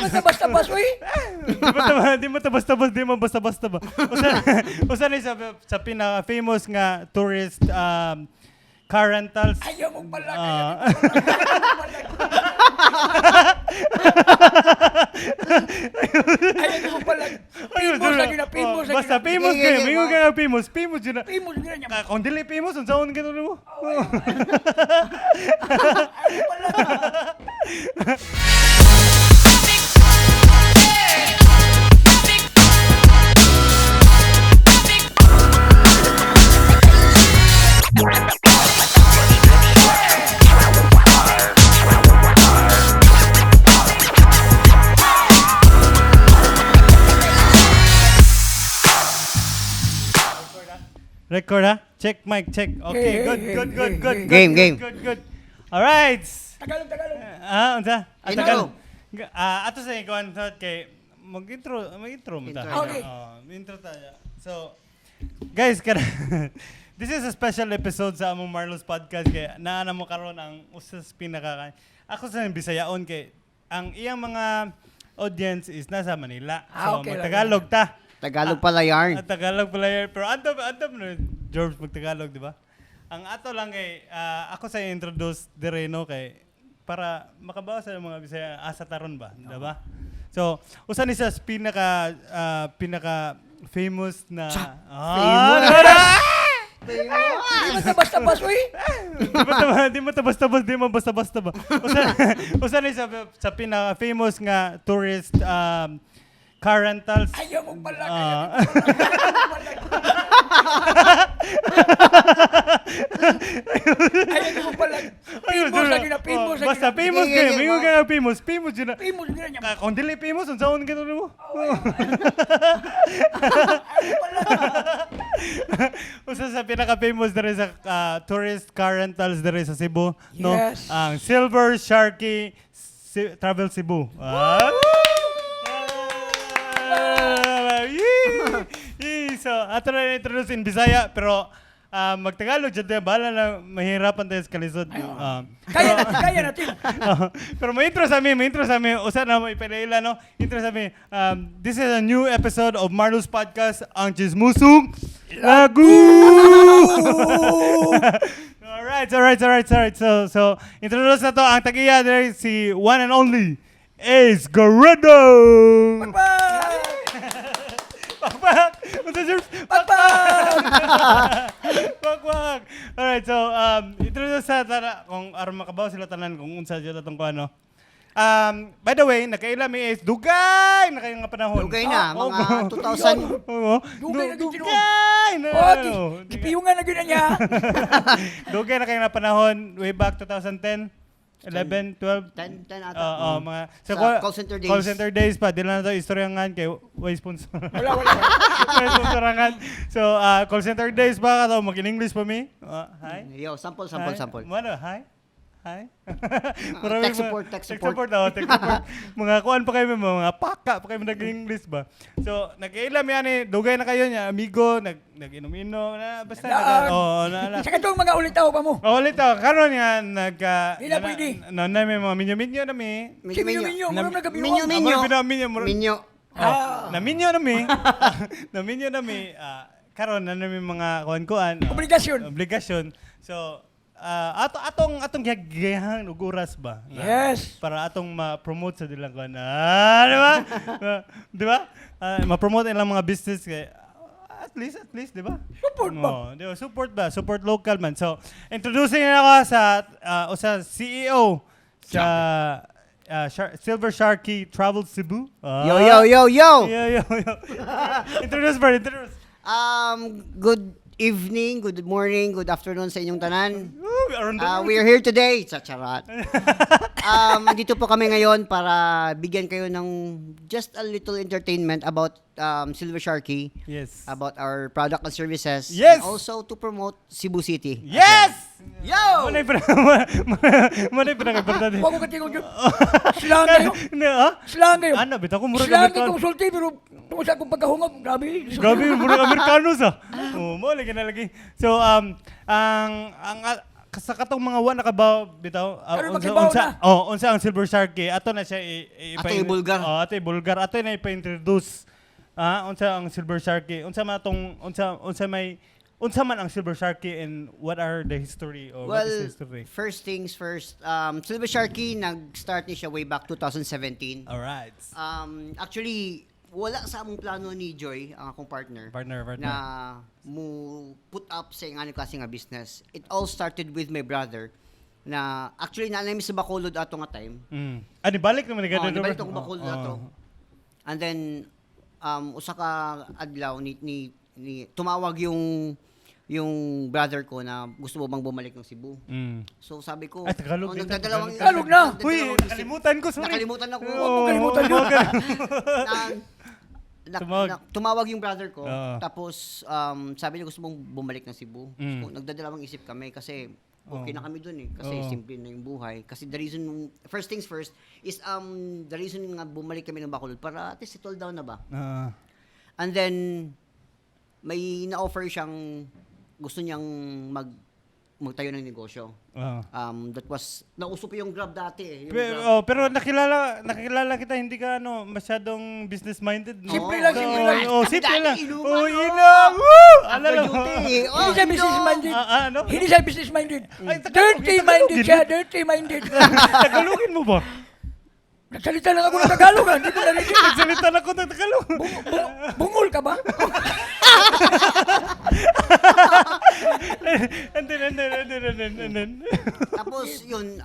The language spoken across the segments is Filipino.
mo tabas-tabas, uy. Di mo tabas-tabas, di mo basta-basta ba? Usa ni sa pinaka-famous nga tourist car rentals. Ayaw mo pala. Ayaw mo pala. Famous lagi na famous. Basta famous kayo. Mingo ka nga famous. Famous yun na. Famous yun na niya. Kung dili famous, unsaon ka mo? Ayaw pala. Record ha? Check mic, check. Okay, good. Game. Good. Alright. Tagalog. Unsa? Intro. Ato sa ikaw kay mag-intro mo ta. Okay. Intro tayo. So, guys, this is a special episode sa among Marlos podcast kay naana mo karon ang usas pinaka ako sa Bisayaon kay ang iyang mga audience is nasa Manila. So, Okay mag-Tagalog ta. Tagalog pala yarn. Tagalog pala yan. Pero anto no, George mag-Tagalog, di ba? Ang ato lang kay, ako sa introduce direno kay, para makabawa sa mga Bisaya, asa taron ba? Di ba? So, usa ni sa pinaka famous na... Di mo tabas-tabas, uy. Di mo tabas-tabas, di mo basta-basta ba? Usa ni sa pinaka famous nga tourist car rentals. Ayaw mo pala. Ayaw mo pala. Famous lagi na famous. Basta famous kayo. Mingo ka nga famous. Famous yun na. Famous yun na niya. Kung dili famous, unsaon ka mo? Usa sa pinaka-famous dere sa tourist car rentals dere sa Cebu, no? Yes. Ang Silver Sharky Travel Cebu. So, ato na introduce in Bisaya, pero mag-Tagalog dyan tayo, bahala na mahirapan tayo sa kalisod. Kaya natin. Pero may intro sa amin, usa na mo ipalaila, no? Intro sa amin, this is a new episode of Marlos Podcast, ang Chismusong Lagu! Alright. So, introduce na to, ang tagiya there, si one and only, Ace Garrido! Pakpak! Pakpak! Alright, so, introduce sa tara, kung aron makabaw sila tanan kung unsa sila itong kuano. By the way, nakaila mi is dugay na kayong nga panahon. Dugay na, mga 2000. Oo. Dugay na gid Dugay na. Gipiyungan na gid niya. Dugay na kayong nga panahon way back 2010. 11, 12. 10 ata. Oo, mga Sa call center days. Call center days pa. Dila na to istoryangan kay way sponsor. Wala. Way sponsorangan. So, call center days pa ka to mag-English pa mi. Hi. Yo, sample. Ano, hi. Tech support. Tech support. Mga kuan pa kayo, mga paka pa kayo nag-English ba. So, nag-ilam yan eh. Dugay na kayo niya, amigo, nag-inom-inom, basta Sa katong mga ulitaw pa mo. ulit ako. Karon nga, Di na pwede. na may mga minyo-minyo na mi. Si Minyo. Marami nagkabiyungan. Minyo. Naminyo na mi. Karon na may mga kuan-kuan. Obligasyon. So, atong gihagayang uguras ba? Yes. Para atong ma-promote sa dilang kuan. Di ba? Di ba? Ma-promote ilang mga business kay at least, di ba? Support ba? Di ba? Support local man. So, introducing ako sa CEO sa Silver Sharky Travel Cebu. Yo. Yo. Introduce. Good evening, good morning, good afternoon sa inyong tanan. Around We are here today. Chacharat. Dito po kami ngayon para bigyan kayo ng just a little entertainment about Silver Sharky. Yes. About our product and services. Yes. And also to promote Cebu City. Yes! Yo! Manay pinaka-importante. Huwag ko katingog yun. Silang kayo. Silang kayo. Ano, bitaw ko murag Silang kayo Amerikano. kung sulti, pero tungkol sa akong pagkahungab, grabe. Grabe, murag Amerikano sa. Mo lagi na lagi. So, ang sa katong mga wa nakabaw bitaw. Pero magibaw na. Unsa ang Silver Sharky? Ato na siya Ato ibulgar. Ato ibulgar. Ato na ipa-introduce. Unsa ang Silver Sharky? Unsa man ang Silver Sharky and what are the history or what is the history? First things first, Silver Sharky, nag-start ni siya way back 2017. Alright. Actually, wala sa among plano ni Joy, ang akong partner, Partner. na mo put up sa nga klase nga business. It all started with my brother, na actually nanay mi sa Bacolod ato nga time. Ani balik naman ni Oh, nibalik ako Bacolod ato. And then, usa ka adlaw ni tumawag yung brother ko na gusto mo bang bumalik ng Cebu. So sabi ko, Ay, Tagalog din. nagdadalawang Tagalog na. Uy, nakalimutan ko, sorry. Nakalimutan ako. Huwag mo kalimutan yun. Tumawag yung brother ko, Oo. tapos sabi niya gusto mong bumalik ng Cebu. So, nagdadalawang isip kami kasi okay na kami dun eh. Kasi Oo. simple na yung buhay. Kasi the reason, first things first, is the reason nga bumalik kami ng Bacolod para at least settle down na ba. And then, may na-offer siyang gusto niyang magtayo ng negosyo. That was, nauso pa yung Grab dati eh. Yung Grab. Pero nakilala kita, hindi ka masyadong business-minded. No? Simple lang, simple lang. Simple lang. Inuman, Inom! Woo! Ano lang? Duty. Hindi siya business-minded. Ano? Hindi siya business-minded. Ay, Dirty-minded siya, dirty-minded. Tagalogin mo ba? Nagsalita lang ako ng Tagalog, hindi mo narinig. Nagsalita na ako ng Tagalog. Bungol ka ba? And then. Tapos yun,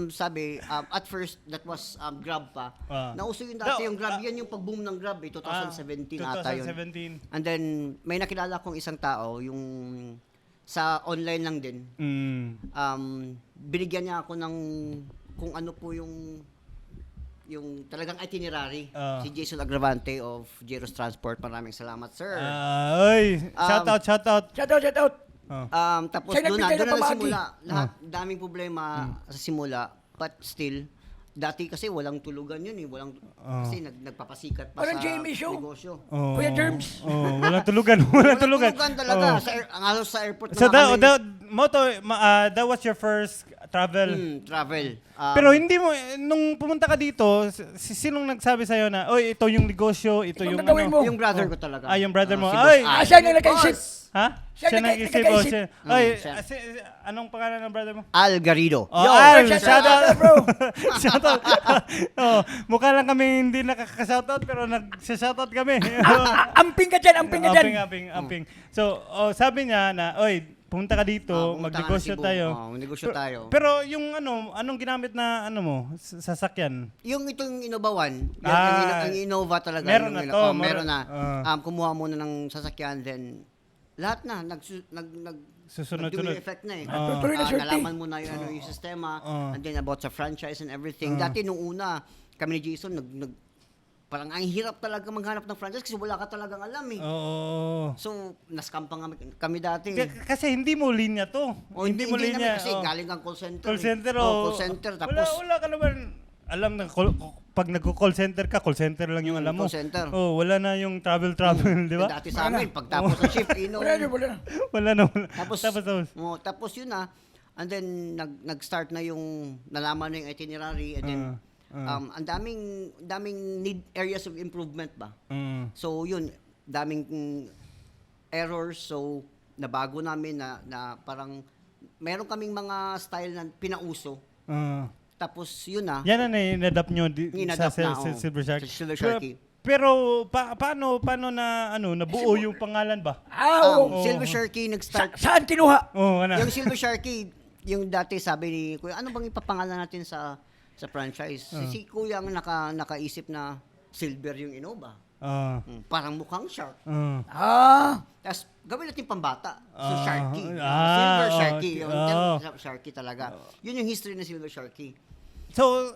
sabi, at first, that was Grab pa. Nauso yun dati yung Grab. Yan yung pag-boom ng Grab 2017 ata yun. 2017. And then, may nakilala kong isang tao, yung sa online lang din. Binigyan niya ako ng kung ano po yung talagang itinerary. Si Jason Agravante of Jeros Transport. Maraming salamat, sir. Shout out. Shout out. Tapos Siya doon na nagbigay ng pamagi. nagsimula. Lahat, daming problema sa simula. But still, dati kasi walang tulugan yun eh. Kasi nagpapasikat pa Parang sa Jamie Show. negosyo. Kuya Germs. Walang tulugan. Walang tulugan. Talaga. Ang halos sa airport So na that was your first travel. travel. Pero hindi mo, nung pumunta ka dito, sinong nagsabi sa'yo na, oy, ito yung negosyo, ito Ito yung gagawin mo. Yung brother ko talaga. Yung brother mo. Si Ay! Boss Siya na nag-isip. Ha? Siya nag-isip. nag-isip. Siya. siya. Anong pangalan ng brother mo? Al Garrido. Al, shout out, bro. Shout out. Mukha lang kami hindi nakaka-shoutout pero nag-shoutout kami. Amping ka dyan, amping ka dyan. Amping. So, sabi niya na, oy, pumunta ka dito, magnegosyo tayo. Magnegosyo tayo. Pero yung anong ginamit na sasakyan? Yung itong Innova 1, ang Innova talaga. Meron na to. Meron na. Kumuha muna ng sasakyan, then lahat na, Susunod-sunod. effect na eh. Tuloy na swerte. Nalaman mo na yung sistema, and then about sa franchise and everything. Dati nung una, kami ni Jason, parang ang hirap talaga maghanap ng franchise kasi wala ka talagang alam eh. Oo. So, nascam pa nga kami dati. Kasi hindi mo linya to. Hindi mo linya. naman kasi galing kang call center. Call center. Call center. Tapos, wala ka naman alam na pag nag-call center ka, call center lang yung alam mo. call center. Wala na yung travel, di ba? Dati sa amin, pagtapos ng shift, Wala. Wala na. Tapos yun na. And then, nag-start na yung, nalaman na yung itinerary. And then, ang daming need areas of improvement ba? So, yun, daming errors. So, nabago namin na parang, meron kaming mga style na pinauso. Tapos, yun na. Yan na in-adapt nyo sa Silver Shark. Silver Sharky. Pero paano na nabuo yung pangalan ba? Silver Sharky nag-start. Saan kinuha? Yung Silver Sharky, yung dati sabi ni Kuya, ano bang ipapangalan natin sa franchise? Si Kuya ang nakaisip na silver yung Innova. Parang mukhang shark. Tapos gawin natin pambata. So Sharky. Silver Sharky. Yung Sharky talaga. Yun yung history ng Silver Sharky. So,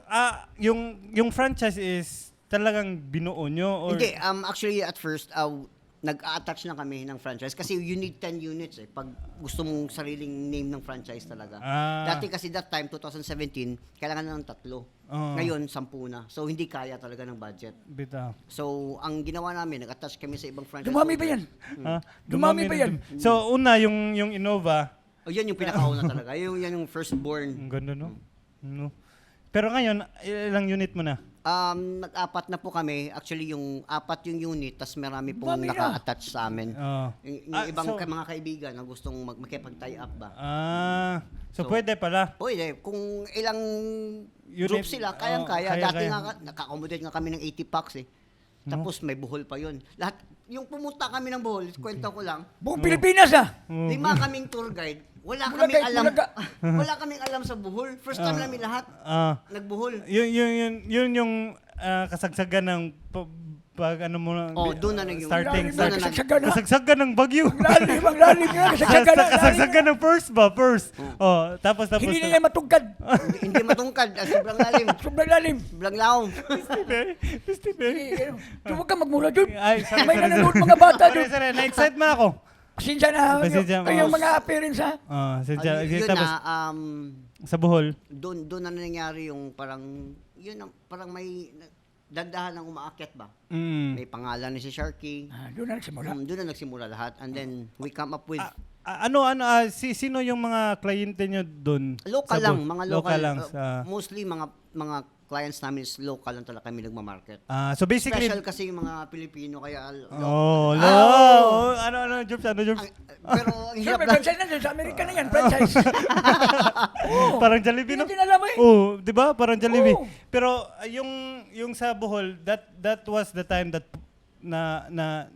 yung franchise is talagang binuo nyo? Or? Hindi, actually at first, nag-attach na kami ng franchise kasi you need 10 units pag gusto mong sariling name ng franchise talaga. Dati kasi that time, 2017, kailangan na ng 3. Ngayon, 10 na. So, hindi kaya talaga ng budget. Bita. So, ang ginawa namin, nag-attach kami sa ibang franchise. Dumami ba yan? Dumami ba yan? So, una, yung Innova, Oh, yan yung pinakauna talaga. Yan yung firstborn. Ang ganda, no? No. Pero ngayon, ilang unit mo na? Nag-apat na po kami. Actually, yung apat yung unit, tas marami pong Dami na. naka-attach sa amin. Oo. Yung ibang so- mga kaibigan na gustong makipag-tie up ba. So, So, pwede pala. Pwede. Kung ilang Unit, group sila, kayang-kaya. kaya, Dati kaya. nga, naka-accommodate nga kami ng 80 packs eh. Tapos may buhol pa yun. Lahat, yung pumunta kami ng buhol, kwento ko lang, Buong Pilipinas ah. 5 kaming tour guide. Wala Bulaga, kaming alam. Bulaga. Wala kaming alam sa buhol. First time namin lahat nagbuhol. Yun yung kasagsagan ng pag ano mo na, Oh, doon na yung starting. doon na Kasagsagan ng bagyo. Ang lalim nga. Kasagsagan ng first. Oh, tapos. Hindi na niya matugkad. hindi matungkad. Sobrang lalim. Sobrang lalim. Sobrang laom. Huwag ka magmura dun. Ay, sorry, May sorry, nanonood mga bata dun. Sorry, na-excite mo ako. Pasensya na. Pasensya, Yung oh. mga appearance ha. Yun Tapos, na, sa Bohol. doon na nangyari yung parang, parang may dandahan ng umaakyat ba? May pangalan ni si Sharky. Doon na nagsimula. Doon na nagsimula lahat. And then, we come up with Sino yung mga kliyente nyo doon? local Sa lang, Bohol? mga local. lang. Mostly mga clients namin is local lang talaga kami nagma-market. So basically, Special kasi yung mga Pilipino kaya ano, Jobs? pero ang Sir, hirap may na. franchise na dyan. Sa Amerika na yan, franchise. Parang Jollibee, no? Hindi natin alam eh. Oh, 'di ba? Parang Jollibee. Oo. Pero yung sa Bohol, that was the time that na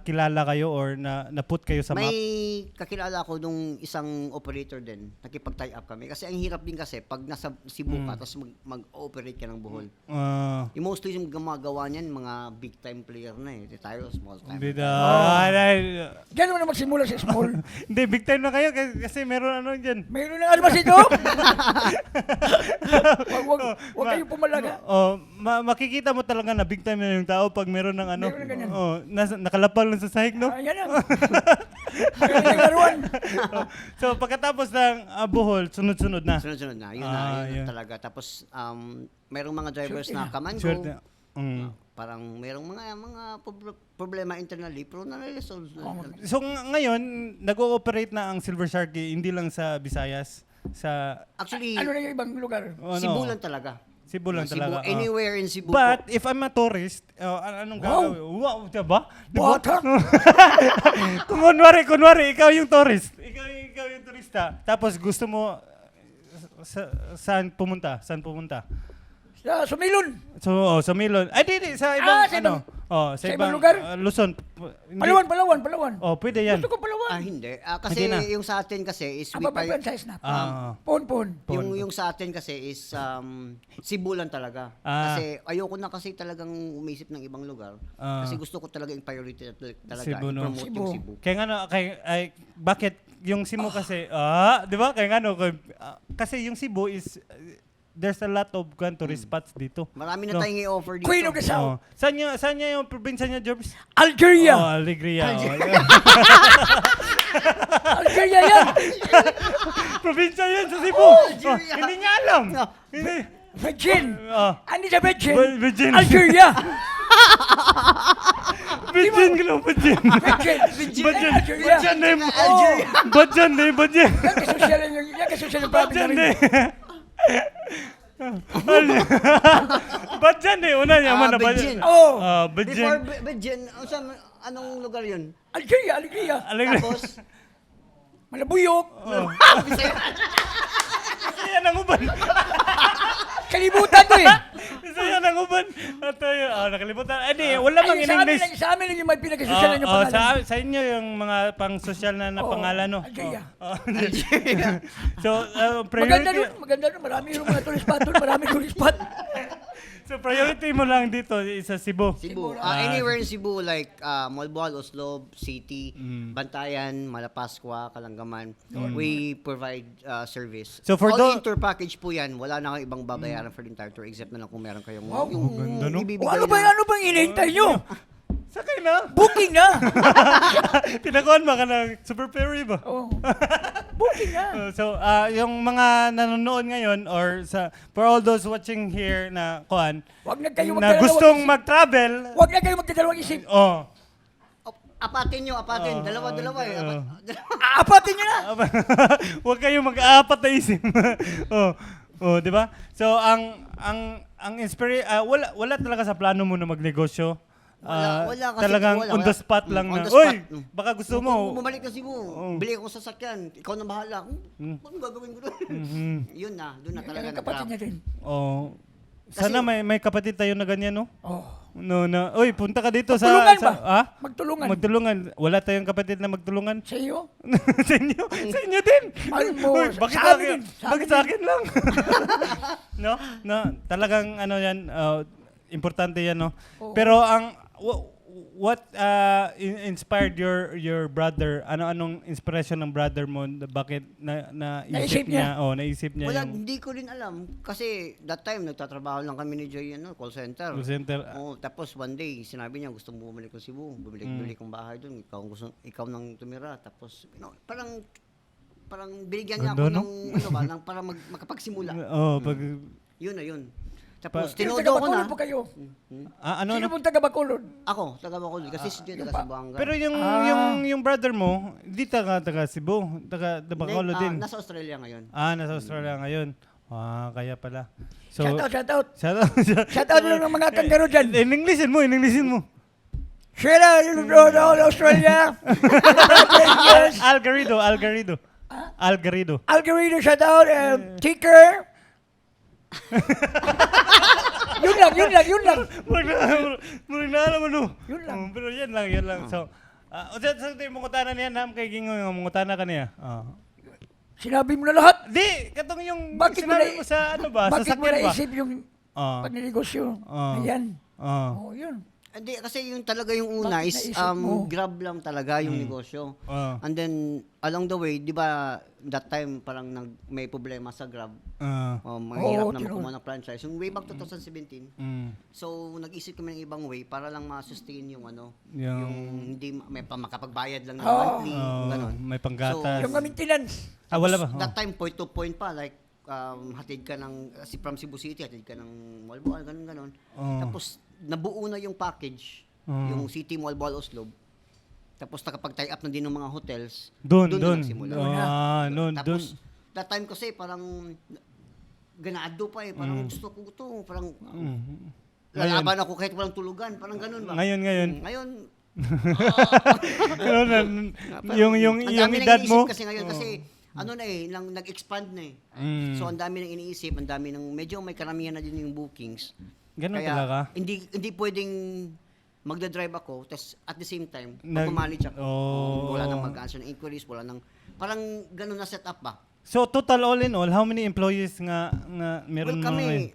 kilala kayo or na put kayo sa map. May kakilala ko nung isang operator din. Nakipag-tie up kami. Kasi ang hirap din kasi pag nasa Cebu ka tapos mag-operate ka ng Bohol. Yung mostly yung gumagawa niyan, mga big time player na eh. Di tayo, small time. Gano'n na magsimula sa small. Hindi, big time na kayo kasi meron ano dyan. Mayroon na almas ito. Huwag kayo pumalaga. Makikita mo talaga na big time na yung tao pag meron ng ano. Meron na ganyan. Nakalapag lang sa sahig, no? Ayan na. Mayroon na laruan. So pagkatapos ng Bohol, sunod-sunod na. Sunod-sunod na. Yun Yun. talaga. Tapos, merong mga drivers Sure, na yeah. come and Sure. go. Parang merong mga problema internally, pero na-resolve na. So ngayon, nag-ooperate na ang Silver Sharky hindi lang sa Visayas, sa Actually, Ano na yung ibang lugar? Cebu lang talaga. Cebu lang talaga. Anywhere in Cebu. But if I'm a tourist, anong gagawin? Wow, diba? Bata. Kung kunwari, ikaw yung tourist. Ikaw yung turista. Tapos gusto mo, saan pumunta? Sa Sumilon. So, sa Milon. Ay, di, sa ibang, sa ibang- sa sa ibang ibang lugar? Luzon. Hindi- Palawan. Oh, pwede yan. Gusto ko Palawan. Hindi. Kasi Hindi na. yung sa atin kasi is Ang we pri- franchise na. Pon. Pon. yung sa atin kasi is Cebu lang talaga. Kasi ayoko na kasi talagang umisip ng ibang lugar. Kasi gusto ko talaga yung priority talaga Cebu, no? i-promote yung Cebu. Kaya nga, bakit yung Cebu kasi, di ba? Kaya nga, kasi yung Cebu is, there's a lot of tourist spots dito. Marami na tayong i-offer dito. Queen of the South. Saan niya yung probinsya niya, Jobs? Algeria. Alegria. Algeria yan. Probinsya yan sa Cebu. Algeria. Hindi niya alam. No. Hindi. Virgin. Ano sa Virgin? Virgin. Algeria. Virgin ka lang, Virgin. Virgin. Algeria. Badyan na Badyan. Yan kasosyal yung province Badyan namin. Badyan una niya man na Badyan. Oo. Before Badyan. Badyan, anong lugar yun? Algeria. Tapos, Malabuyok. Isa yan ang uban. Kalibutan ko eh. Isa yan ang uban. At nakalimutan. Wala mang in English. Sa amin lang yung may pinagkasosyalan yung pangalan. Sa inyo yung mga pang-social na pangalan, no? Algeria. So, Maganda priority. doon. Marami yung mga tourist spot doon. Marami tourist spot. So, priority mo lang dito sa Cebu. Cebu. Anywhere in Cebu like Malboal, Oslob, City, Bantayan, Malapascua, Kalangaman, we provide service. So, for all inter package po 'yan. Wala na kayong ibang babayaran for the entire tour except na lang kung meron kayong ganda, no? ibibigay Ano bang hinihintay nyo? Sakay na. Booking na. Tinakuan ba ka ng Super Ferry ba? Oh. Booking na. So, yung mga nanonood ngayon or for all those watching here na Wag na kayo na gustong mag-travel, Wag na kayo magdadalawang isip. Apatin. Dalawa eh. Aapatin nyo na! Huwag kayong mag-aapat na isip. Di ba? So wala talaga sa plano mo na magnegosyo. Wala kasi. Talagang wala. on the spot lang On na. the spot. Oy, baka gusto mo. Kung bumalik kasi mo, bili ako sa sasakyan, ikaw na bahala. Ano gagawin ko doon? Yun na, doon na talaga Yung kapatid niya din. Oh. Sana may kapatid tayo na ganyan, no? Oh. No, na. Oy, punta ka dito sa Magtulungan ba? Ha? Magtulungan. Magtulungan. Wala tayong kapatid na magtulungan. Sa iyo? sa inyo? Sa inyo din? Mahal mo. Uy, bakit Sa sa amin akin? din. Sa Bakit amin sa akin lang? No? No, talagang ano yan, importante yan, no? Oo. Pero what inspired your brother? Anong inspiration ng brother mo? Bakit naisip niya? Naisip niya Wala, yung hindi ko rin alam. Kasi that time, nagtatrabaho lang kami ni Joy, call center. call center. Tapos one day, sinabi niya, gusto mo bumalik ng Cebu. Bumalik kong bahay doon. Ikaw nang tumira. Tapos, parang binigyan niya ako Ano, no? ng para makapagsimula. Pag Yun na yun. Tapos, Yung tinodo ko taga-Bacolod na. po kayo. ano Sino na? pong taga-Bacolod? Ako, taga Bacolod. Kasi si Joy, taga Zamboanga. Pero yung brother mo, di taga Cebu, taga Bacolod din. Nasa Australia ngayon. Nasa Australia ngayon. Kaya pala. So, Shout out. Shout out. Shout out lang ng mga kanggaro dyan. In-Englishin mo. Shout out to Australia. Yes. Algarido. Algorithm, shout out. Ticker. Yun lang. Muna naman, no? Yun lang. Pero yan lang. So, sa tayo mungutana niya, nam kay Gingo, yung mungutana ka niya. Sinabi mo na lahat. Di, katong yung Bakit mo sinabi mo sa ano ba? Sa Bakit mo sakyan ba? naisip yung pagnegosyo? Ayan. Oh, yun. Hindi, kasi yung talaga yung una Bakit is naisip mo? grab lang talaga yung negosyo. And then, along the way, di ba, that time parang may problema sa Grab. Mahirap na makuha ng franchise. Yung way back 2017, so nag-isip kami ng ibang way para lang ma-sustain yung yung hindi may makapagbayad lang ng monthly, gano'n. May panggatas. Yung maintenance. Wala ba? That time, point to point pa, like, hatid ka ng, from Cebu City, hatid ka ng Malboal, gano'n. Tapos, nabuo na yung package, yung City Mall Oslob. Tapos nakapag-tie up na din ng mga hotels. Doon na nagsimula. Tapos, that time kasi parang ganado pa eh. Parang gusto ko ito. Parang lalaban ako kahit walang tulugan. Parang ganun ba? Ngayon, yung ang dami edad nang mo. iniisip kasi ngayon kasi nag-expand na eh. So ang dami nang iniisip, ang dami nang medyo may karamihan na din yung bookings. Ganun Kaya talaga. hindi pwedeng magda-drive ako, tapos at the same time, mag-manage ako. Wala nang mag-answer ng inquiries, parang ganun na setup ba? So total all in all, how many employees nga meron Well, mo kami, ngayon?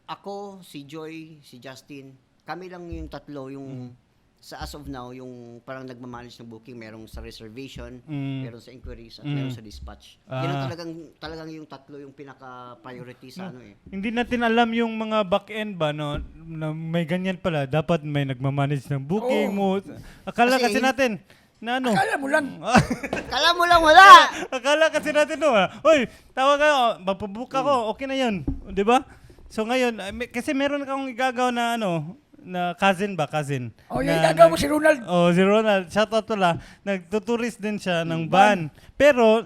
ako, si Joy, si Justin, kami lang yung tatlo, yung sa as of now, yung parang nagmamanage ng booking, merong sa reservation, meron sa inquiries, at meron sa dispatch. Yan ang talagang yung tatlo yung pinaka-priority sa Hindi natin alam yung mga back-end ba, no? Na may ganyan pala. Dapat may nagmamanage ng booking mo. Akala kasi natin, na ano? Akala mo lang. Kala mo lang wala! Akala kasi natin, no? Uy, tawag kayo, mapabook ako, okay na yun. Di ba? So ngayon, kasi meron akong igagaw na na cousin. Oh, yung gagawa mo si Ronald. Si Ronald. Shoutout pala. Nagtuturist din siya ng van. Pero,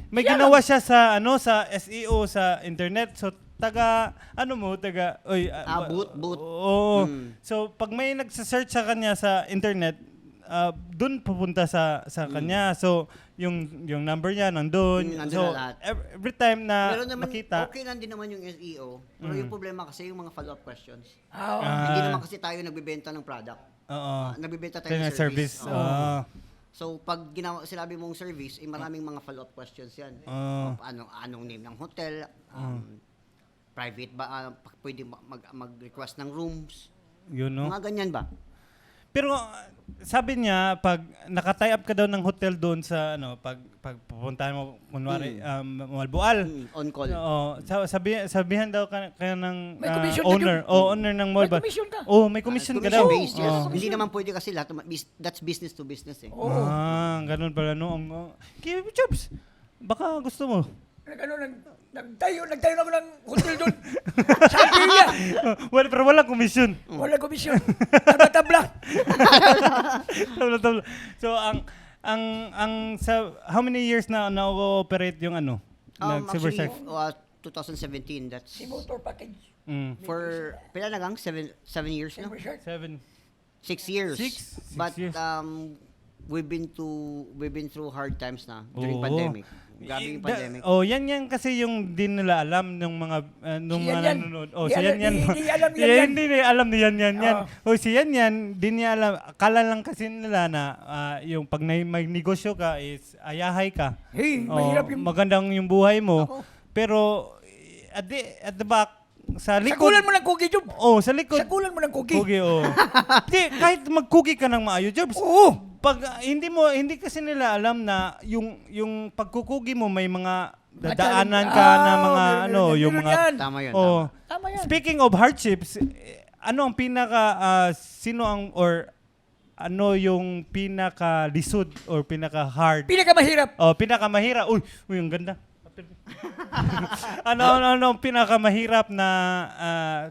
may ginawa siya sa SEO sa internet. So, boot. Oo. So, pag may nagsa-search sa kanya sa internet, doon pupunta sa kanya. So, yung number niya nandun. So, na lahat. every time na Pero naman, makita. okay lang din naman yung SEO. Pero yung problema kasi yung mga follow-up questions. Ah, Hindi naman kasi tayo nagbebenta ng product. Nagbebenta tayo ng service. So, pag sinabi mong service, maraming mga follow-up questions yan. Anong name ng hotel? Private ba? Pwede mag-request ng rooms? Yun, no? Mga ganyan ba? Pero sabi niya, pag naka-tie up ka daw ng hotel doon sa pag pupuntahan mo kunwari Malboal. On call. Oo, sabihan daw kaya ng May commission na owner. Owner ng may Malboal. commission ka. May commission ka daw. Commission-based, yes. Oo. Hindi naman pwede kasi lahat. That's business to business eh. Oo. Ganun pala no. Kaya Jobs, baka gusto mo. Nagtayo na ako ng hotel doon. Sabi niya. Pero walang commission. Wala komisyon. Tabla-tabla. Tabla. So how many years na na-ooperate yung ano? Silver Actually, Surf? 2017, that's Si motor package. for, pila na gang? 7 years na? Silver shirt. 7. 6 years. Six But years. we've been through hard times na during Oo. pandemic. Grabe yung pandemic. Yan kasi yung din nila alam ng mga nung Si mga Yan. nanonood. Di Si alam- Yan. di alam ni Yeah, Yan. hindi niya alam ni Yan. Si Yan, di niya alam. Akala lang kasi nila na yung pag may negosyo ka is ayahay ka. Hey, Oh, mahirap yung... magandang yung buhay mo. Ako. Pero at the back, sa likod. Sagulan mo ng cookie, Job. Oh, sa likod. Sagulan mo ng cookie. Cookie, oh. Di, kahit mag-cookie ka ng maayo, Jobs. Oo. Pag hindi kasi nila alam na yung pagkukugi mo may mga dadaanan ka na mga yung mga Tama yun. oh. Tama yan. Speaking of hardships, ano ang sino ang or ano yung pinaka lisod or pinaka hard? Pinakamahirap. Oh, pinakamahirap. Uy, ang ganda. ano ang pinakamahirap na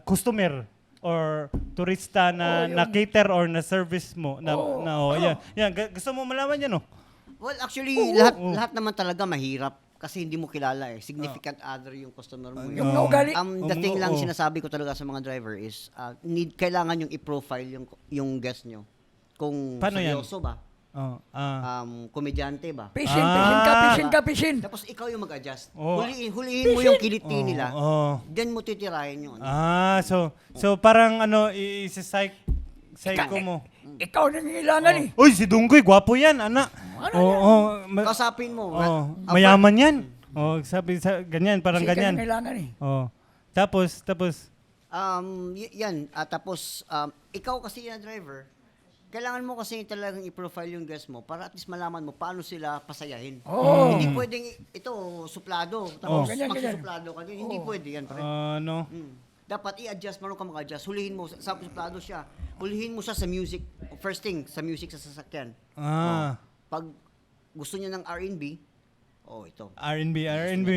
customer or turista na cater or na service mo yan. Gusto mo malaman yan, no? Well, actually, lahat naman talaga mahirap kasi hindi mo kilala eh. Significant other yung customer mo. Yung naugali. The thing lang sinasabi ko talaga sa mga driver is kailangan yung i-profile yung guest nyo. Kung Paano yan? seryoso ba? Oh, Komedyante ba? Patient ka. Tapos ikaw yung mag-adjust. Oh. Hulihin mo yung kiliti nila. Oh. Then mo titirahin yun. So parang psycho mo. Ikaw nangingailangan eh. Uy, si Dunggoy, gwapo yan, anak. Kausapin mo. Mayaman yan. Oh, sabi sa ganyan, parang Kasi ganyan. kailangan eh. Oh. Tapos Yan. Tapos, ikaw kasi yung driver, kailangan mo kasi talagang i-profile yung guest mo para at least malaman mo paano sila pasayahin. Oh. Hindi pwedeng ito, suplado. Tapos Ganyan. magsusuplado ka. Hindi pwede yan. Pare. no. Dapat i-adjust, marunong ka mag-adjust. Hulihin mo, sa suplado siya. Hulihin mo siya sa music. First thing, sa music sa sasakyan. Pag gusto niya ng R&B, ito. R&B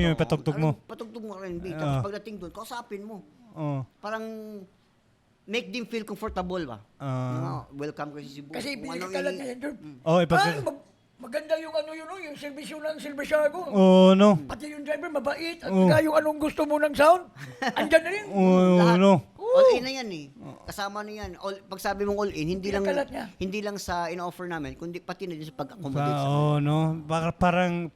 yung patugtog mo. Patugtog mo R&B. Tapos pagdating doon, kausapin mo. Oh. Parang make them feel comfortable ba? Welcome kasi si Cebu. Kasi Kung ano pinagkalat na yan, Job. Oh, Maganda yung yung servisyo ng Silver Shago. Oh, no. Pati yung driver, mabait. At saka yung anong gusto mo ng sound, andyan na rin. Oh, no. All in na yan eh. Kasama na yan. Pag sabi mong all in, Pinagkalat niya. hindi lang sa in-offer namin, kundi pati na din sa pag-accommodate sa No. Parang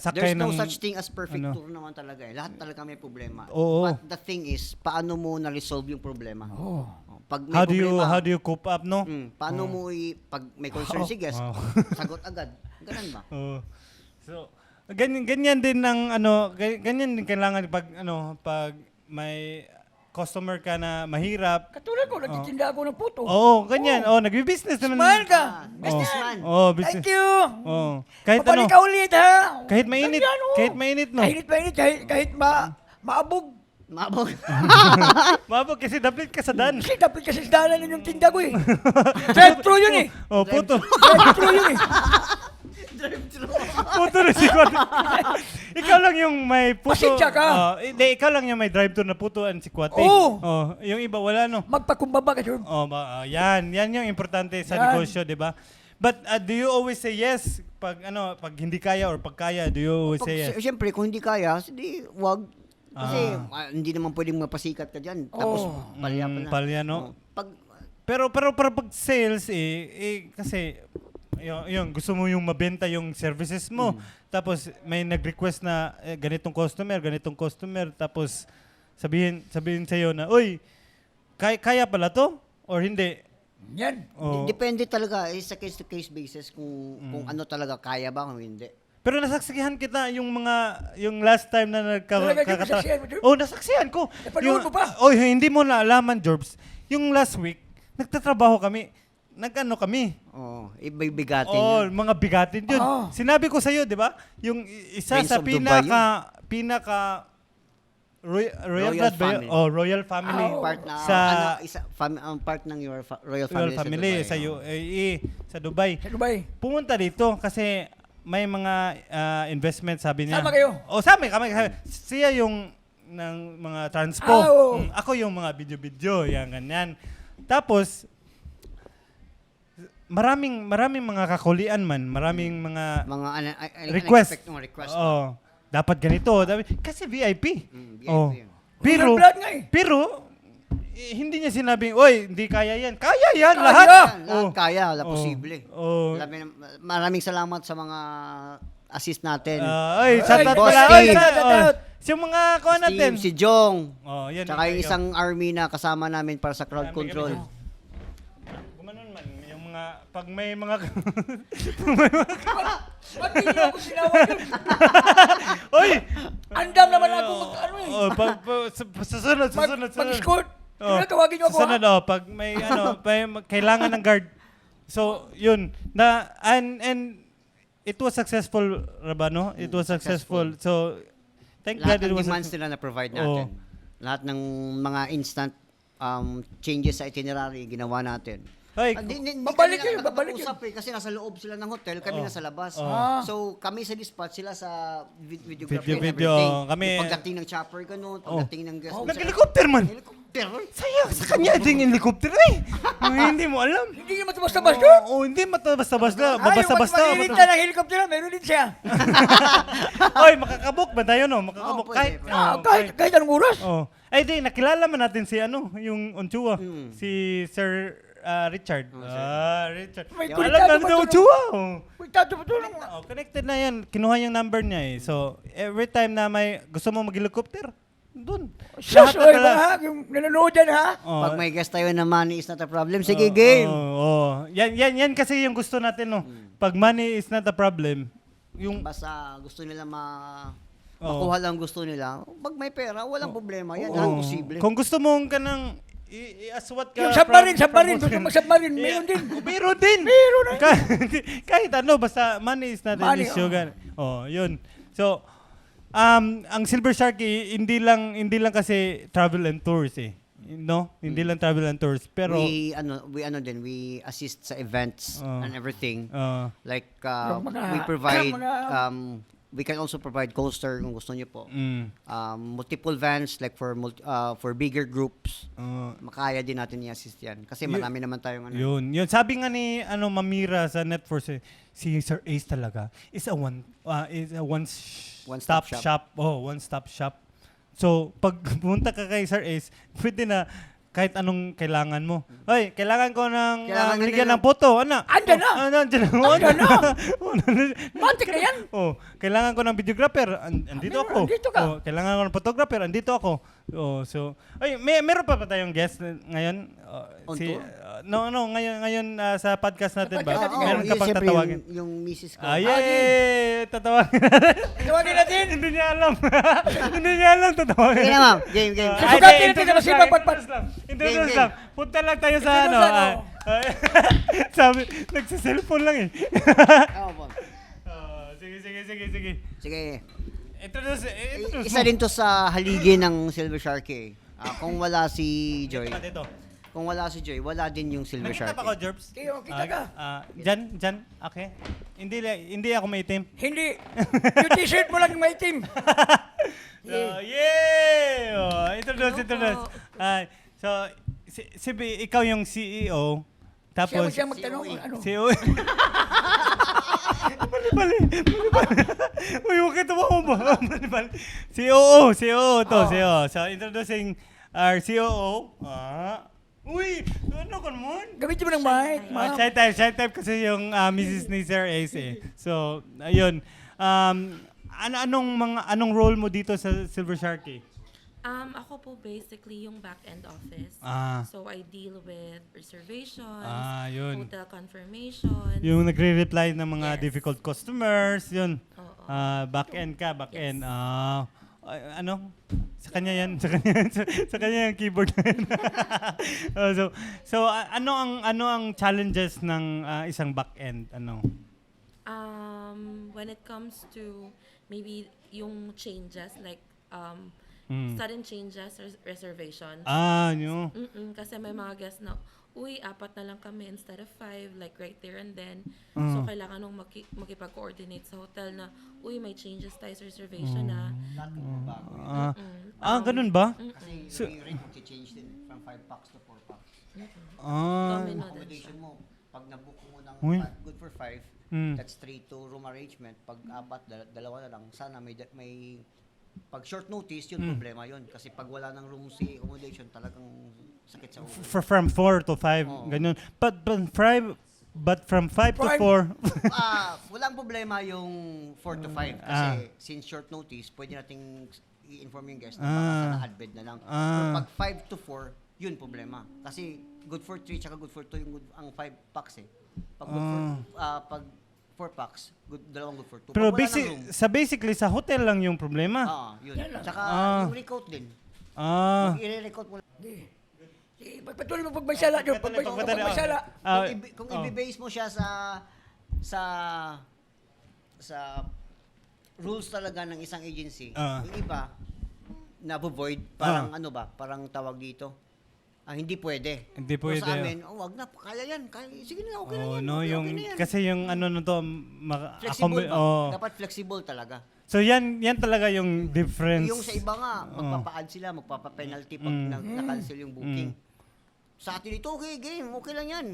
sakay There's no ng such thing as perfect tour naman talaga eh. Lahat talaga may problema. Oo. But the thing is, paano mo na-resolve yung problema? Pag may how problema, do you cope up, no? paano mo pag may concern si guest, sagot agad. Ganun ba? Oh. So, ganyan din ng ganyan din kailangan pag may customer ka na mahirap. Katulad ko, nagtitinda ako ng puto. Oo, ganyan. Nagbi-business naman. Smile ka. Businessman. Business. Thank you. Kahit Babalik ka ulit, ha? kahit mainit, Ganyan, oh. kahit mainit, no? Kahit maabog. Mabog. Mabog kasi dapat ka sa dan. Kasi dapat kasi dalan yung tinda ko eh. Drive-thru yun eh. Puto. Drive-thru yun eh. Puto na si Kwate. Ikaw lang yung may puto. Pasensya ka. Hindi, ikaw lang yung may drive-thru na putuan si Kwate. Oo. Yung iba wala, no? Magpakumbaba ka, Job. Yan yung importante sa Yan. negosyo, 'di ba? But do you always say yes pag hindi kaya or pag kaya, do you always say yes? Siyempre, kung hindi kaya, hindi, wag. Kasi hindi naman pwedeng mapasikat ka dyan. Tapos, palya pa na. Palya, no? Pag, Pero para pag sales kasi yung gusto mo yung mabenta yung services mo. Tapos may nag-request na ganitong customer tapos sabihin sa na, "Uy, kaya pala to or hindi?" Yan. depende talaga, sa case-to-case basis kung ano talaga kaya ba kung hindi. Pero nasaksihan kita yung last time na Talaga, Job, nasaksihan mo, Job? Nasaksihan ko. Napanood mo pa? Hindi mo na alaman, Jorbs. Yung last week, nagtatrabaho kami. Kami. Ibigatin yun. Mga bigatin yun. Sinabi ko sa iyo, 'di ba? Yung isa Prince sa of Dubai pinaka Royal Royal Blood ba yun? family. Royal Family. Part na, part ng Royal Royal Family sa sa Dubai. UAE, sa Dubai. Sa Dubai. Pumunta dito kasi may mga investment, sabi niya. Sama kayo? Sama kami. Siya yung ng mga transpo. Ako yung mga video-video, yan, ganyan. Tapos, maraming mga kakulian man, maraming mga Mga request. unexpected mga request. Oh, dapat ganito. Kasi VIP. VIP Oh. yun. Pero, Blood nga eh. hindi niya sinabing, oy, hindi kaya yan. Kaya yan, Kaya. lahat. Lahat kaya, wala Oh. posible. Oh. Maraming salamat sa mga assist natin. Ay, shout out Boss pala. Steve. Shout out. Si mga kuha natin. Si Jong. Oh, yan. Tsaka yung isang army na kasama namin para sa crowd control. Gumanon man. Yung mga, pag may mga... Ba't hindi niyo ako sinawag yun? Oy! Andam naman ako mag-ano eh. Oh, susunod. Mag-escort. Oh, Tawagin niyo ako. susunod, pag may kailangan ng guard. So, yun. And it was successful, Rabano. It was successful. So, thank God Lahat it ng was demands nila na provide natin. Lahat ng mga instant changes sa itinerary, ginawa natin. Hoy, Babalik yun, babalik Usap kasi nasa loob sila ng hotel, kami nasa labas. Ah. So kami sa dispatch, sila sa Video, videography and everything. kami- Yung pagdating ng chopper ganun, pagdating ng guest. nag-helicopter man. Helicopter. Sayang sa kanya ding helicopter eh. Hindi mo alam. Hindi niyo basta-basta. Hindi basta-basta. Yung Babasta-basta. mag-iinita ng helicopter, meron din siya. Oy, makakabok ba tayo no? Makakabok. Oo, pwede, Kahit, Kahit anong oras. Oh. Ay, di, nakilala man natin si yung Onchua. Si Sir Richard. Richard. May Alam konektado na pa si to, Onchua. Uy, tato pa to lang. Connected na yan. Kinuha yung number niya eh. So, every time na may gusto mo mag-helicopter, dun. Sus, Lahat na oy, pala. mga yung nanonood yan ha. Oh. Pag may guest tayo na money is not a problem, sige game. Yan kasi yung gusto natin no. Pag money is not a problem, yung Basta gusto nila Oo. makuha lang gusto nila. Pag may pera, walang problema. Yan, Oo. ang posible. Kung gusto mong kanang i-aswat ka Yung submarine, gusto promotion. mag-submarine, meron din. Meron din. Meron na. Kahit ano, basta money is not an Money, issue. Yun. So, ang Silver Shark hindi lang kasi travel and tours eh. No? Hindi lang travel and tours. Pero, we assist sa events and everything. Like Yung mga- we provide mga- we can also provide coaster kung gusto niyo po. Multiple vans like for bigger groups. Makaya din natin i-assist yan kasi marami naman tayong ano. Yun. Sabi nga ni Mamira sa Netforce, si Sir Ace talaga is a one-stop shop. shop. Oh, one-stop shop. So, pag pumunta ka kay Sir Ace, pwede na kahit anong kailangan mo. Hoy, kailangan ko ng Kailangan bigyan nila- ng photo. Ano? Andyan na. Andyan na. Andyan na. Oh, Matik na yan. Oh, kailangan ko ng videographer, andito ako. andito ka. Oh, kailangan ko ng photographer, andito ako. Oh, so, meron pa tayong guest ngayon? On tour? Ngayon sa podcast natin ba? Podcast natin Meron ka pang siyempre tatawagin? yung misis ko. Yay! Tatawagin. Tawagin natin. Hindi niya alam. Hindi niya alam tatawagin. Sige na ma'am, game. Ay, Susugatin hindi, natin introduce kasi lang, papatpat. introduce Game. lang. Punta lang tayo sa Introduce ano. lang, Sabi, nagsiselfone lang eh. Oo po. Sige. Sige. Introduce Isa din to sa haligi ng Silver Shark eh. Kung wala si Joy, Dito. wala din yung Silver Nakita Shark. pa ko, Jerbs? Kita ka. Dyan, okay. Hindi ako maitim. Hindi. Yung t-shirt mo lang yung maitim. Yay! Introduce. So, si B, ikaw yung CEO. Tapos, Siya magtanong ano. CEO. Mali. Uy, huwag kayo tumawa ba? Mali. COO to. CEO. So, introducing our COO. Uy, ano ka naman? Gamitin mo ng mic, ma'am. Shy type kasi yung Mrs. ni Sir Ace eh. So, ayun. Anong role mo dito sa Silver Shark eh? Ako po basically yung back-end office. So I deal with reservations, yun. hotel confirmations. Yung nagre-reply ng mga Yes. difficult customers, yun. Oo. Back-end ka, back-end. Yes. Ano? Sa kanya yan. Sa kanya yung keyboard na yan. Ano ang challenges ng isang back-end? Ano? When it comes to maybe yung changes, like sudden changes, reservations. Nyo. Kasi may mga guests na, uy, 4 na lang kami instead of 5, like right there and then. So, kailangan nung makipag-coordinate sa hotel na, uy, may changes tayo sa reservation na. Ganun ba? Kasi So- yung rate change din from 5 packs to 4 packs. Domino din siya. Accommodation mo, pag nabook mo ng Uy. good for 5, that's 3 to room arrangement. Pag 4, dalawa na lang. Sana may pag short notice, yun problema yun. Kasi pag wala ng room si accommodation, talagang sakit sa ulo. From 4 to 5, Oo. ganyan. But from 5 to 4, Walang problema yung 4 to 5 kasi since short notice, pwede nating i-inform yung guest na baka sana ad-bed na lang. Pero pag 5 to 4, yun problema. Kasi good for 3 tsaka good for 2 yung ang 5 packs eh. Pag good pag 4 packs, dalawang good for 2. pero Pag wala ng room, basically sa hotel lang yung problema. yun. Tsaka yung recount din. I-recount mo lang. Pagpatuloy mo pagbaysala, Job. Pagbaysala. Kung i-base mo siya sa rules talaga ng isang agency, yung iba na-avoid, parang parang tawag dito. Hindi pwede. Hindi Pero pwede. sa amin, wag na, kaya yan. Sige na, okay na yan. No, okay yung na yan. kasi yung ano na to Flexible ba? Dapat flexible talaga. So yan talaga yung difference. Yung sa iba nga, magpapa-add sila, magpapa-penalty pag na-cancel yung booking. Sa atin ito, okay, game, okay lang yan.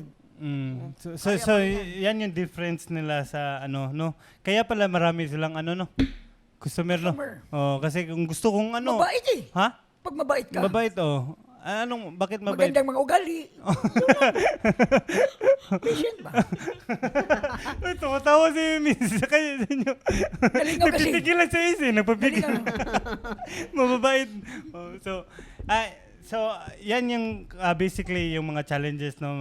So yan yung difference nila sa ano, no. Kaya pala marami silang ano, no. Customer, no. Kasi kung gusto kong ano. Mabait eh. Ha? Pag mabait ka. Mabait, bakit mabait? Magandang mga ugali. Patient ba? Ay, tumatawa si Miss sa kayo sa inyo. Nalinaw kasi. Nagtitigil lang sa isa, nagpapigil. Mababait. So, yan yung basically yung mga challenges, no,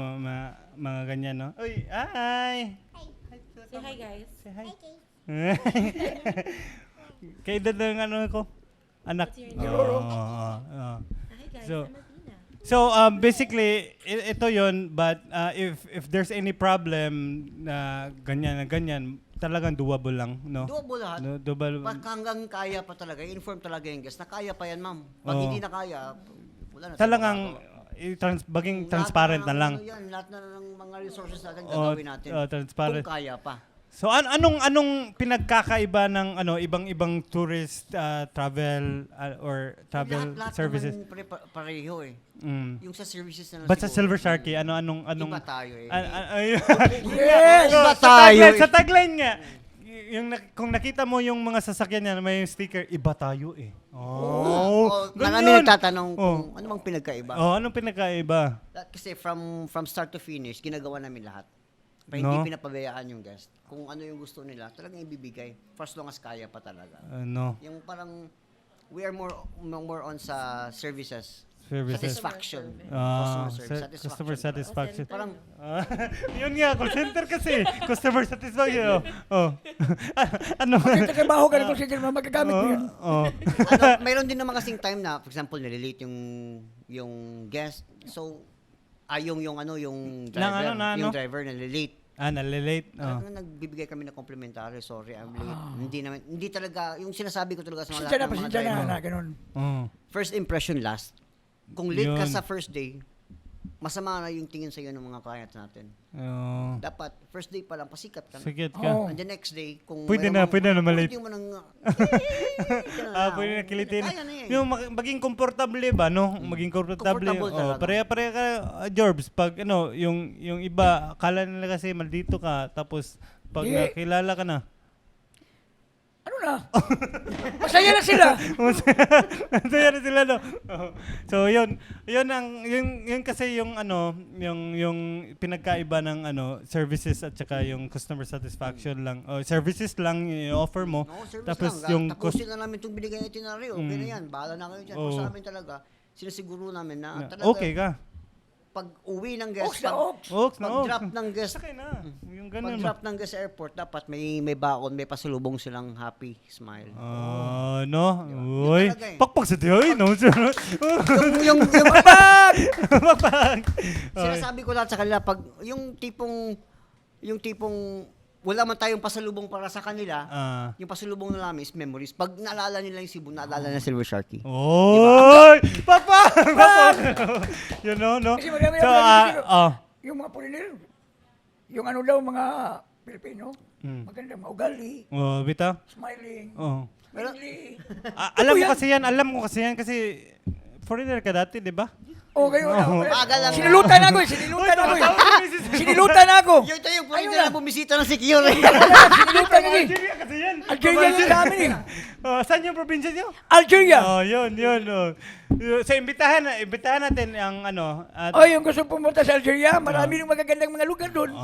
mga ganyan, no. Uy, hi! Say hi, guys. Say hi. Kaya ng ano ko? Anak. What's your name? Hi Hi, guys. So- I'm Athena. So basically ito yon, but if there's any problem na ganyan talagang doable lang, no. Doable lahat. No, doable. Pag hanggang kaya pa talaga, inform talaga yung guest na kaya pa yan, ma'am. Pag Oo. hindi na kaya, wala na. Talagang baging transparent na lang. Lahat na ng mga resources natin Oh, gagawin natin. transparent. Kung kaya pa. So anong pinagkakaiba ng ibang tourist travel or travel Lahat services? naman pareho eh. Yung sa services na lang But sa siguro. Silver Sharky, anong Iba tayo eh. Yes! Iba tayo eh. Sa tagline nga, kung nakita mo yung mga sasakyan niya, may sticker, iba tayo eh. Marami nagtatanong Oh. kung ano bang pinagkaiba. Anong pinagkaiba? Kasi from start to finish, ginagawa namin lahat. No? Hindi pinapabayaan yung guest. Kung ano yung gusto nila, talagang ibibigay. For as long as kaya pa talaga. No. Yung parang, we are more on sa services. Services. Satisfaction. Customer satisfaction. Parang, Yun nga, call center kasi. Customer satisfaction. Ano? Trabaho ka na kung sige naman magagamit mo yun. mayroon din naman kasing time na, for example, nililate yung guest. So, yung driver, yung driver nililate. Nalilate. Talagang nagbibigay kami ng complimentary, sorry, I'm late. Hindi talaga, yung sinasabi ko talaga sa mga Pasensya na, lahat ng mga pasensya driver. na, ganun. First impression last. Kung late ka Yun. sa first day, masama na yung tingin sa'yo ng mga clients natin. Dapat, first day pa lang, pasikat ka na. Sige ka. Oo. And the next day, kung Pwede mayroong na malate. pwede mo nang, Pwede na kilitin. Kaya na yan. Yung maging komportable ba, no? Maging komportable. Comfortable talaga. Pareha ka, Jorbs, pag yung iba, akala nila kasi maldito ka, tapos pag Di. nakilala ka na. Ano na? Masaya na sila. Masaya na sila, no? So, yun kasi yung pinagkaiba ng services at saka yung customer satisfaction lang. Services lang i-offer mo. No, service Tapos lang. yung Tapusin na namin itong binigay itinerary. Okay na yan. Bahala na kayo dyan. Oo. Sa amin talaga, sinasiguro namin na talaga, okay ka. pag uwi ng guest, Oaks na oaks. Oaks na oaks. pag-drop ng guest, Sakay na. Yung ganun. pag-drop ng guest sa airport, dapat may baon, may pasalubong silang happy smile. No? Yun Uy. talaga eh. Pakpak sa tiyoy, no? yung Pakpak! sinasabi ko lahat sa kanila, pag yung tipong wala man tayong pasalubong para sa kanila, yung pasalubong na namin is memories. Pag naalala nila yung Cebu, naalala na Silver Sharky. Oy! Pakpak! You know, no? Kasi marami So, yung mga foreigner, yung ano daw, mga Pilipino, maganda, maugali, Bita? smiling, Pero- friendly. Alam ko kasi yan kasi foreigner ka dati, di ba? Okay, wala. Maaga lang. Sinilutan ako eh. Sinilutan ako. Yung ito yung Ayun pwede na. na bumisita ng security. Sinilutan ako eh. Algeria kasi yan. Algeria yun sa amin eh. Saan yung probinsya nyo? Algeria. Yun. So, imbitahan natin ang ano. At, Oh, yung gusto pumunta sa Algeria, marami ng magagandang mga lugar doon.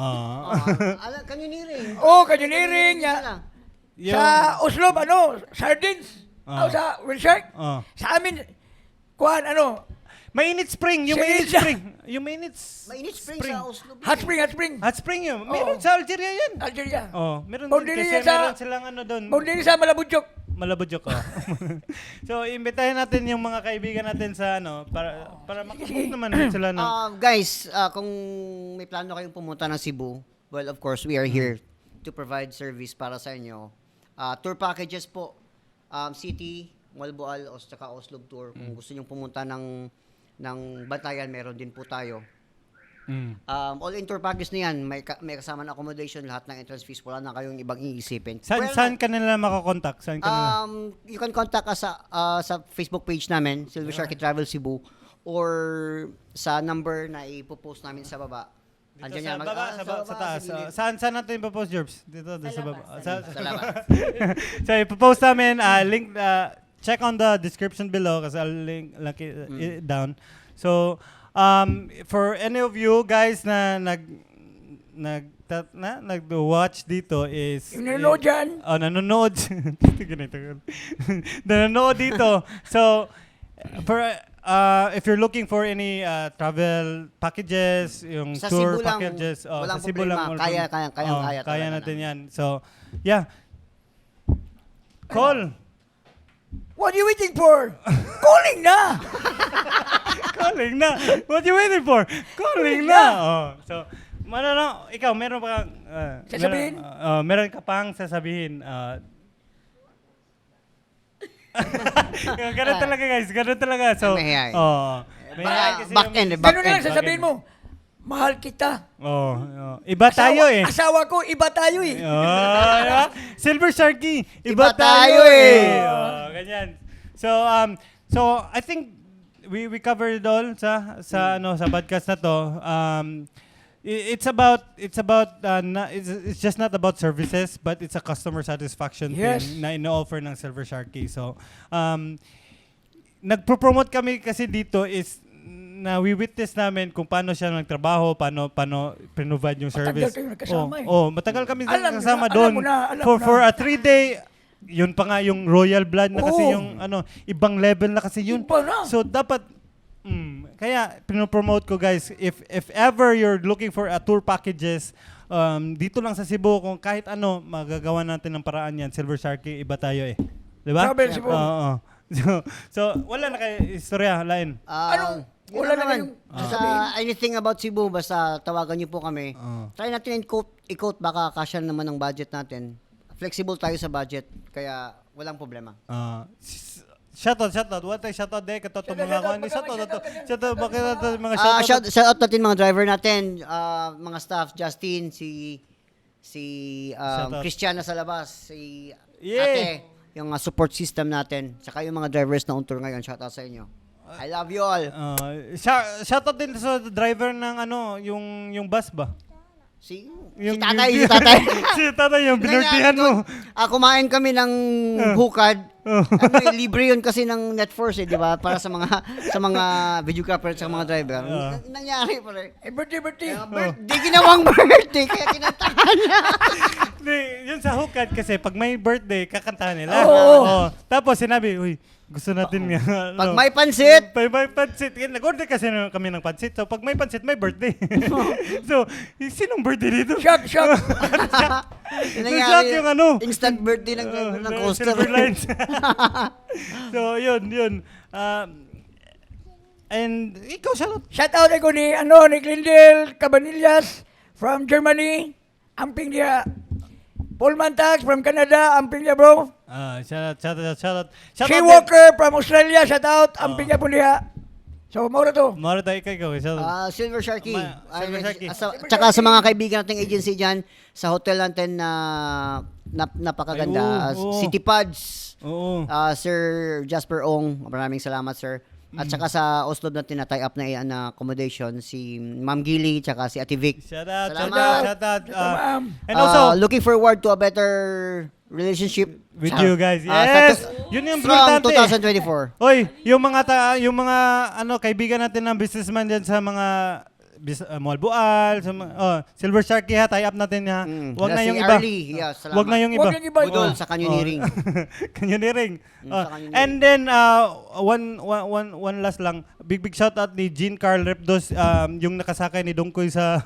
Kanyuniring. Oh, Canyoneering, yung, sa Oslo, Sardines. Sa Wilshire. Oh. Sa amin, Mainit Spring. Yung Mainit Siya. Spring. Yung Mainit Mainit Spring sa Oslo. Hot Spring. Hot Spring yun. Meron sa Algeria yan. Algeria. Meron Boundary din yan kasi sa- meron silang ano doon. Boundary sa Malabudjok. Malabudjok So, imbitahin natin yung mga kaibigan natin sa ano para makabook naman din sila ng Guys, kung may plano kayong pumunta ng Cebu, well, of course, we are here to provide service para sa inyo. Tour packages po, City, Malboal, tsaka Oslo tour. Kung gusto nyong pumunta ng Bantayan, meron din po tayo. All-in tour package na yan, may kasama na accommodation, lahat ng entrance fees, wala na kayong ibang iisipin. Saan ka nila makakontakt? Saan ka nila? You can contact us sa Facebook page namin, Silver Sharky Travel Cebu, or sa number na ipopost namin sa baba. Dito Andyan sa yan, baba, sa taas. gilid. Saan natin ipopost, Jerbs? Dito sa baba. Salamat. So, ipopost namin, link, check on the description below kasi I'll link it down. So, for any of you guys na nag-watch dito is... Yung nanonood dyan. Nanonood. Nanonood dito. So, if you're looking for any travel packages, yung Sa tour Cebu lang, packages, walang sa Cebu problema. lang. Kaya Kaya talaga natin namin. yan. So, yeah. Call. What are you waiting for? Calling na! Calling na. What you waiting for? Calling na. So, ikaw, meron pa kang... Sasabihin? Meron ka pang sasabihin. Ganun talaga, guys. Ganun talaga. So, Mahihay. mahihay kasi Back yung- end, back Ganun na lang end. sasabihin mo. Mahal kita. Iba tayo eh. Asawa ko, iba tayo eh. Diba? Silver Sharky. Iba Iba tayo tayo eh. Ganyan. So I think we covered it all sa podcast na to. It's just not about services, but it's a customer satisfaction Yes. thing na ino-offer ng Silver Sharky. So nagpo-promote kami kasi dito is na we-witness namin kung paano siya nagtrabaho, paano provide yung service. Matagal kayo nagkasama eh. Matagal kami Alam nagkasama na, doon. alam mo na, alam For na. a 3-day, yun pa nga yung royal blood na kasi Oo. yung ibang level na kasi yun. Iba na. So dapat kaya pinopromote ko guys, if ever you're looking for a tour packages dito lang sa Cebu, kung kahit ano magagawa natin ng paraan yan. Silver Sharky, iba tayo eh. 'Di ba? Travel Cebu. Oo. So wala na kay istorya lain. Yun Wala lang na naman. kayong Sa anything about Cebu, basta tawagan niyo po kami. Try natin i-quote, baka kasya naman ng budget natin. Flexible tayo sa budget, kaya walang problema. Shoutout. What ay shoutout de kato to mga kuan. Shoutout bakit nato mga Shout out natin mga driver natin, mga staff, Justin, si Shout out. Christiana sa labas, si Yeah. Ate, yung support system natin, saka yung mga drivers na on tour ngayon. Shout out sa inyo. I love you all. Shoutout din sa driver ng yung bus ba? Si Yung- tatay, yung- si tatay. Si tatay yung binortihan mo. Kumain kami ng hukad. Libre yun kasi ng NetForce, di ba? Para sa mga videographer at sa mga driver. Nangyari pa rin. Birthday. Birthday, ginawang birthday, kaya kinantahan niya. Yun sa hukad kasi pag may birthday, kakantahan nila. Oo. Tapos sinabi, uy, gusto natin nga. Pag may pansit, Pag may pansit. Nag-order kasi kami ng pansit. So, pag may pansit, may birthday. So, sinong birthday dito? Shock. Shock yung ano. instant birthday ng coaster. Silver Lines. So, yun. And ikaw, shoutout. Shout out ako ni Glendale Cabanillas from Germany. Amping dia. Paul Mantax from Canada. Amping dia bro. Shoutout. Shea Walker from Australia. Shout out. Amping dia pun dia. So, maura to. Mara tayo ikaw. Shoutout. Silver Sharky. Silver Sharky. Tsaka sa mga kaibigan nating agency dyan, sa hotel natin na napakaganda. Ay, oo. City Pods. Oo. Sir Jasper Ong, maraming salamat sir. At saka sa Oslo na tinatay up na accommodation si Ma'am Gili tsaka si Ate Vic. Shout out, shout Salamat. out, shout out. Ma'am. And also, Looking forward to a better relationship with you guys. sa Yes! Yun yung from importante. 2024. Oy, yung mga kaibigan natin ng businessman diyan sa mga Mall Bual, sa Silver Shark ha, tie up natin ha. Wag na Si yung iba. Arlie, yeah, salamat. Wag na yung iba. Wag yung iba. Budol sa Canyoneering. Canyoneering. sa Canyoneering. And then one last lang. Big shout out ni Jean Carl Repdos, yung nakasakay ni Dongkoy sa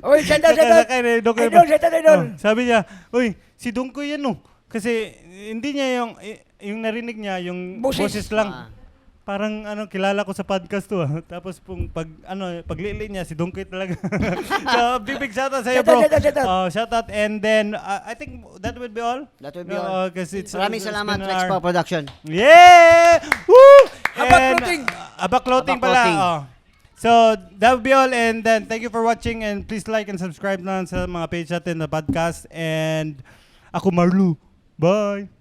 Uy, shout out, shout out. nakasakay ni Dongkoy. Idol, shout out, idol. Sabi niya, "Uy, si Dongkoy yan no." Kasi hindi niya yung narinig niya yung boses lang. Parang kilala ko sa podcast to Tapos paglili niya si Dongkoy talaga. So big shout out sa iyo, bro. Shout out. Shout out, and then I think that would be all. That would be all. Maraming salamat, been Rexpa Production. Yeah! Woo! Abak And, Clothing. Abak Clothing Abak pala. Clothing. So, that would be all, and then thank you for watching, and please like and subscribe na sa mga page natin na podcast, and ako Marlu. Bye!